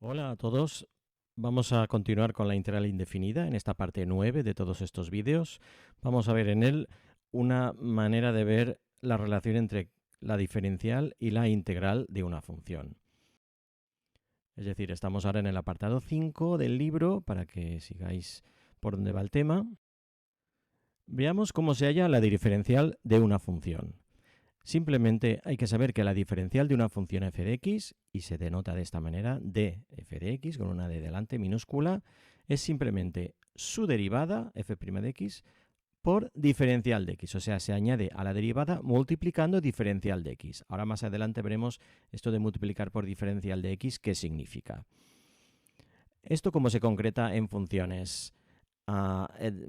Hola a todos. Vamos a continuar con la integral indefinida en esta parte 9 de todos estos vídeos. Vamos a ver en él una manera de ver la relación entre la diferencial y la integral de una función. Es decir, estamos ahora en el apartado 5 del libro para que sigáis por donde va el tema. Veamos cómo se halla la diferencial de una función. Simplemente hay que saber que la diferencial de una función f de x, y se denota de esta manera, d f de x, con una d delante minúscula, es simplemente su derivada, f' de x, por diferencial de x. O sea, se añade a la derivada multiplicando diferencial de x. Ahora más adelante veremos esto de multiplicar por diferencial de x, qué significa. ¿Esto cómo se concreta en funciones?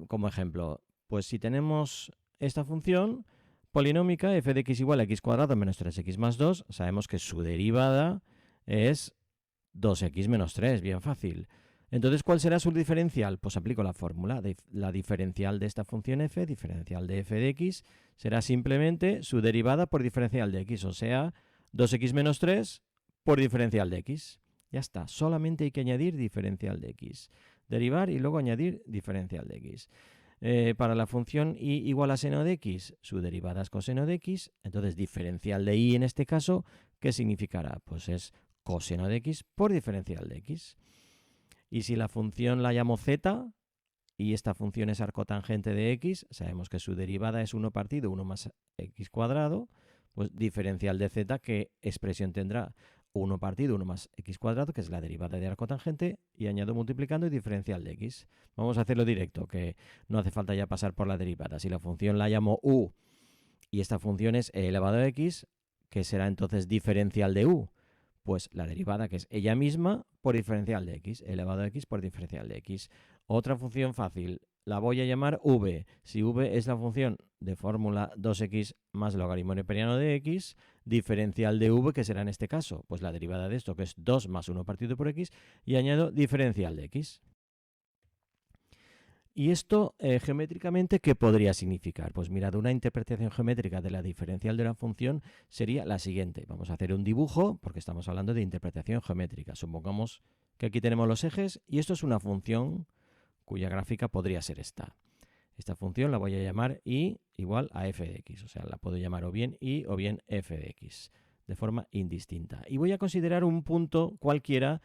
Como ejemplo, pues si tenemos esta función polinómica f de x igual a x cuadrado menos 3x más 2, sabemos que su derivada es 2x menos 3, bien fácil. Entonces, ¿cuál será su diferencial? Pues aplico la fórmula. La diferencial de esta función f, diferencial de f de x, será simplemente su derivada por diferencial de x, o sea, 2x menos 3 por diferencial de x. Ya está, solamente hay que añadir diferencial de x. Derivar y luego añadir diferencial de x. Para la función y igual a seno de x, su derivada es coseno de x, entonces diferencial de y en este caso, ¿qué significará? Pues es coseno de x por diferencial de x. Y si la función la llamo z y esta función es arcotangente de x, sabemos que su derivada es 1 partido 1 más x cuadrado, pues diferencial de z, ¿qué expresión tendrá? 1 partido 1 más x cuadrado, que es la derivada de arcotangente, y añado multiplicando y diferencial de x. Vamos a hacerlo directo, que no hace falta ya pasar por la derivada. Si la función la llamo u y esta función es e elevado a x, ¿qué será entonces diferencial de u? Pues la derivada, que es ella misma, por diferencial de x, elevado a x por diferencial de x. Otra función fácil, la voy a llamar v. Si v es la función de fórmula 2x más logaritmo neperiano de x, diferencial de v, que será en este caso, pues la derivada de esto, que es 2 más 1 partido por x, y añado diferencial de x. ¿Y esto geométricamente qué podría significar? Pues mirad, una interpretación geométrica de la diferencial de una función sería la siguiente. Vamos a hacer un dibujo porque estamos hablando de interpretación geométrica. Supongamos que aquí tenemos los ejes y esto es una función cuya gráfica podría ser esta. Esta función la voy a llamar y igual a f de x. O sea, la puedo llamar o bien y o bien f de x de forma indistinta. Y voy a considerar un punto cualquiera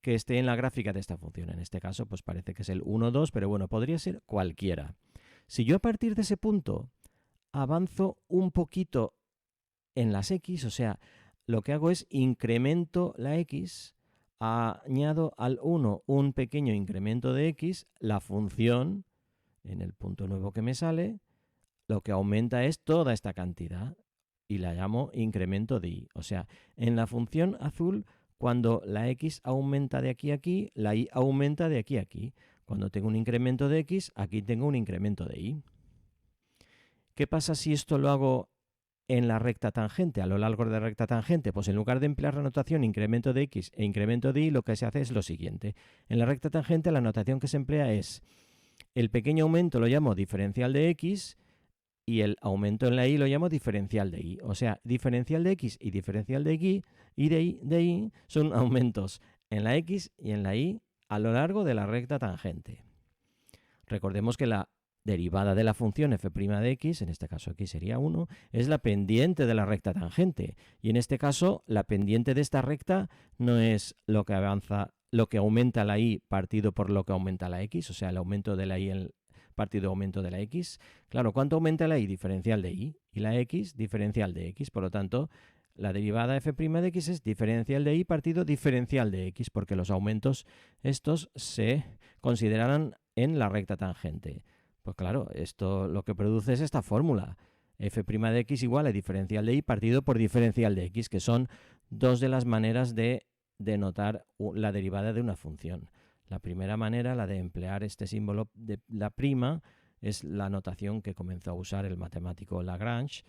que esté en la gráfica de esta función. En este caso, pues parece que es el 1, 2, pero bueno, podría ser cualquiera. Si yo a partir de ese punto avanzo un poquito en las x, o sea, lo que hago es incremento la x, añado al 1 un pequeño incremento de x, la función, en el punto nuevo que me sale, lo que aumenta es toda esta cantidad y la llamo incremento de y. O sea, en la función azul, cuando la x aumenta de aquí a aquí, la y aumenta de aquí a aquí. Cuando tengo un incremento de x, aquí tengo un incremento de y. ¿Qué pasa si esto lo hago en la recta tangente, a lo largo de la recta tangente? Pues en lugar de emplear la notación incremento de x e incremento de y, lo que se hace es lo siguiente. En la recta tangente la notación que se emplea es el pequeño aumento lo llamo diferencial de x y el aumento en la y lo llamo diferencial de y. O sea, diferencial de x y diferencial de y son aumentos en la x y en la y a lo largo de la recta tangente. Recordemos que la derivada de la función f' de x, en este caso aquí sería 1, es la pendiente de la recta tangente. Y en este caso, la pendiente de esta recta no es lo que avanza, lo que aumenta la y partido por lo que aumenta la x, o sea, el aumento de la y en partido aumento de la x. Claro, ¿cuánto aumenta la y? Diferencial de y. Y la x, diferencial de x. Por lo tanto, la derivada f' de x es diferencial de y partido diferencial de x, porque los aumentos estos se considerarán en la recta tangente. Pues claro, esto lo que produce es esta fórmula. F' de x igual a diferencial de y partido por diferencial de x, que son dos de las maneras de denotar la derivada de una función. La primera manera, la de emplear este símbolo de la prima, es la notación que comenzó a usar el matemático Lagrange,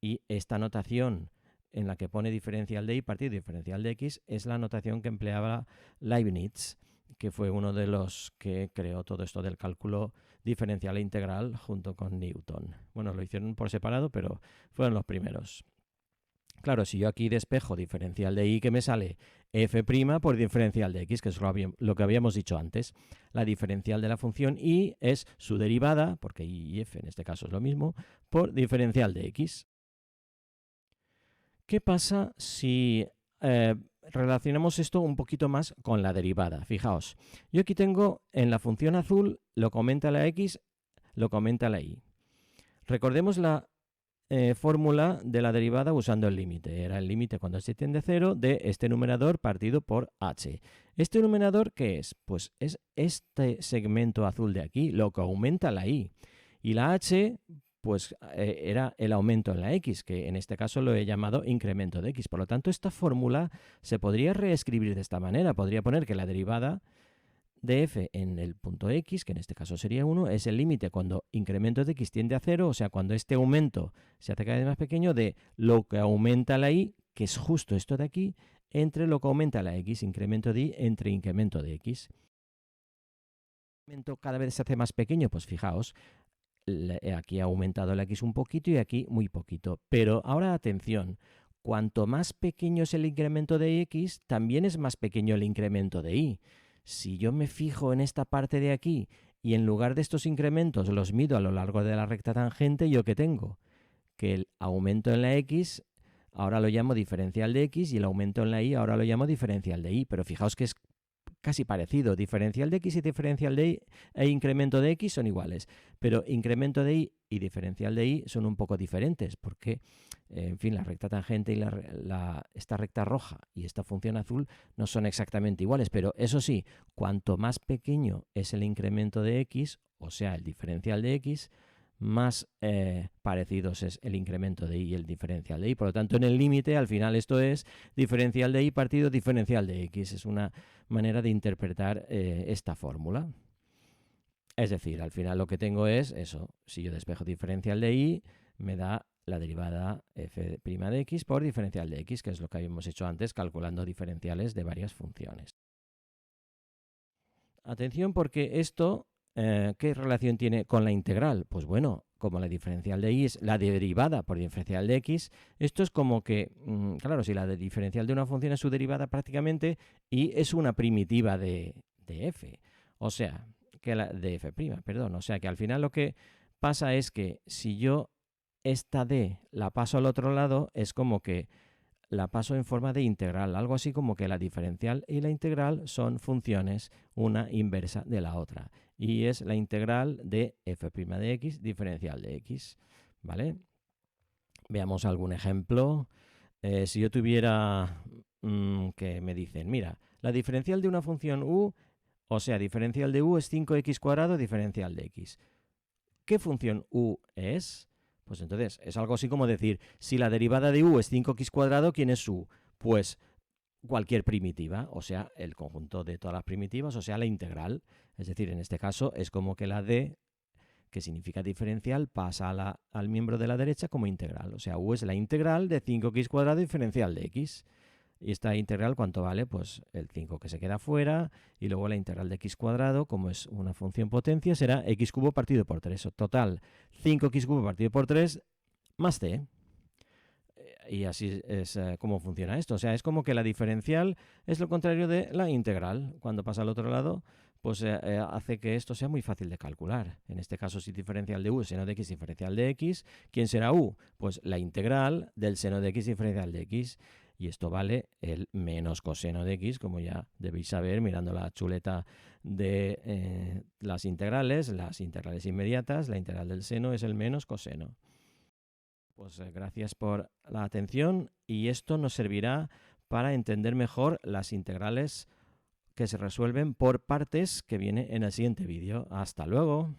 y esta notación en la que pone diferencial de y partido diferencial de x es la notación que empleaba Leibniz, que fue uno de los que creó todo esto del cálculo diferencial e integral junto con Newton. Bueno, lo hicieron por separado, pero fueron los primeros. Claro, si yo aquí despejo diferencial de y que me sale f' por diferencial de x, que es lo que habíamos dicho antes. La diferencial de la función y es su derivada, porque y f en este caso es lo mismo, por diferencial de x. ¿Qué pasa si relacionamos esto un poquito más con la derivada? Fijaos, yo aquí tengo en la función azul lo que aumenta la x, lo que aumenta la y. Recordemos la fórmula de la derivada usando el límite. Era el límite cuando se tiende a 0 de este numerador partido por h. ¿Este numerador qué es? Pues es este segmento azul de aquí, lo que aumenta la y. Y la h, pues era el aumento en la x, que en este caso lo he llamado incremento de x. Por lo tanto, esta fórmula se podría reescribir de esta manera. Podría poner que la derivada de f en el punto x, que en este caso sería 1, es el límite cuando incremento de x tiende a 0, o sea, cuando este aumento se hace cada vez más pequeño, de lo que aumenta la y, que es justo esto de aquí, entre lo que aumenta la x, incremento de y, entre incremento de x. Cada vez se hace más pequeño, pues fijaos, aquí ha aumentado la x un poquito y aquí muy poquito. Pero ahora atención, cuanto más pequeño es el incremento de x, también es más pequeño el incremento de y. Si yo me fijo en esta parte de aquí y en lugar de estos incrementos los mido a lo largo de la recta tangente, ¿yo qué tengo? Que el aumento en la x ahora lo llamo diferencial de x y el aumento en la y ahora lo llamo diferencial de y. Pero fijaos que es casi parecido. Diferencial de x y diferencial de y e incremento de x son iguales, pero incremento de y y diferencial de y son un poco diferentes porque, en fin, la recta tangente y esta recta roja y esta función azul no son exactamente iguales, pero eso sí, cuanto más pequeño es el incremento de x, o sea, el diferencial de x, más parecidos es el incremento de y y el diferencial de y. Por lo tanto, en el límite, al final esto es diferencial de y partido diferencial de x. Es una manera de interpretar esta fórmula. Es decir, al final lo que tengo es eso. Si yo despejo diferencial de y, me da la derivada f' de x por diferencial de x, que es lo que habíamos hecho antes calculando diferenciales de varias funciones. Atención porque esto, ¿qué relación tiene con la integral? Pues bueno, como la diferencial de y es la derivada por diferencial de x, esto es como que, claro, si la diferencial de una función es su derivada prácticamente, y es una primitiva de f, o sea, que de f', perdón, o sea que al final lo que pasa es que si yo esta d la paso al otro lado, es como que la paso en forma de integral, algo así como que la diferencial y la integral son funciones una inversa de la otra, y es la integral de f' de x diferencial de x, ¿vale? Veamos algún ejemplo. Si yo tuviera que me dicen, mira, la diferencial de una función u, o sea, diferencial de u es 5x cuadrado diferencial de x. ¿Qué función u es? Pues entonces es algo así como decir, si la derivada de u es 5x cuadrado, ¿quién es u? Pues cualquier primitiva, o sea, el conjunto de todas las primitivas, o sea, la integral. Es decir, en este caso es como que la d, que significa diferencial, pasa al miembro de la derecha como integral. O sea, u es la integral de 5x cuadrado diferencial de x. Y esta integral, ¿cuánto vale? Pues el 5 que se queda fuera, y luego la integral de x cuadrado, como es una función potencia, será x cubo partido por 3. Total, 5x cubo partido por 3 más c. Y así es como funciona esto. O sea, es como que la diferencial es lo contrario de la integral. Cuando pasa al otro lado, pues hace que esto sea muy fácil de calcular. En este caso, si diferencial de u es seno de x diferencial de x, ¿quién será u? Pues la integral del seno de x diferencial de x. Y esto vale el menos coseno de x, como ya debéis saber mirando la chuleta de las integrales inmediatas. La integral del seno es el menos coseno. Pues gracias por la atención, y esto nos servirá para entender mejor las integrales que se resuelven por partes, que viene en el siguiente vídeo. ¡Hasta luego!